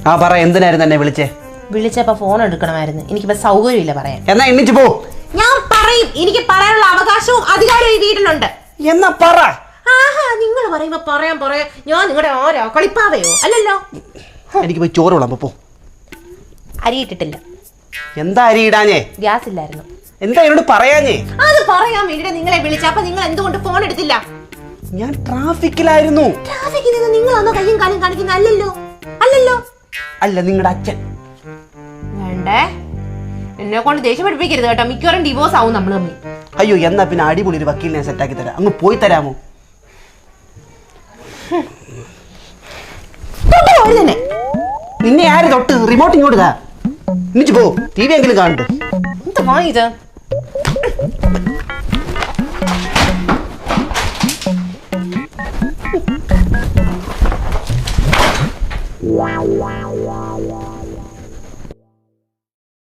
ആ പറ, എന്തിനായിരുന്നു എന്നെ വിളിച്ചേ? വിളിച്ചപ്പോ ഫോൺ എടുക്കണമായിരുന്നു. എനിക്കിപ്പോ സൗകര്യമില്ല പറയാൻ. എന്നാ എണ്ണിച്ചു പോ. ഞാൻ പറയും, എനിക്ക് പറയാനുള്ള അവകാശവും അധികാരവും ഈ വീട്ടിലുണ്ട്. എന്നാ പറ. ആഹാ, നിങ്ങൾ പറയുമ്പോ പറയാൻ ഞാൻ നിങ്ങളുടെ ആരോ കളിപ്പാവയോ? അല്ലല്ലോ. എനിക്ക് പോയി ചോറ് വിളാം പോ. അരി ഇട്ടിട്ടില്ല. എന്താ അരി ഇടാഞ്ഞേ? ഗ്യാസ് ഇല്ലായിരുന്നു. എന്താ എന്നോട് പറയാഞ്ഞേ? അത് പറയാൻ വേണ്ടിട്ട് നിങ്ങളെ വിളിച്ച. അപ്പൊ നിങ്ങൾ എന്തുകൊണ്ട് ഫോൺ എടുത്തില്ല? ഞാൻ ട്രാഫിക്കിലായിരുന്നു. ട്രാഫിക്കിൽ നിന്ന് നിങ്ങളാണോ കയ്യും കാലും കാണിക്കുന്ന? അല്ലല്ലോ. അല്ലല്ലോ. അല്ല, നിങ്ങളുടെ അച്ഛൻ. വേണ്ടേ, എന്നെ കൊണ്ട് ദേഷ്യം പഠിപ്പിക്കരുത് കേട്ടോ. മിക്കവാറും ഡിവോഴ്സ് ആവും നമ്മൾ തമ്മിൽ. അയ്യോ, എന്നാ പിന്നെ അടിപൊളി ഒരു വക്കീലിനെ സെറ്റാക്കി തരാം. അങ്ങ് പോയി തരാമോ? തന്നെ നിന്നെ ആര് തൊട്ട്? റിമോട്ട് ഇങ്ങോട്ട് താ. എന്നിട്ട് പോ. ടി വി എങ്കിലും കാണട്ടെ. എന്താ ഇത്? Wow, wow, wow, wow.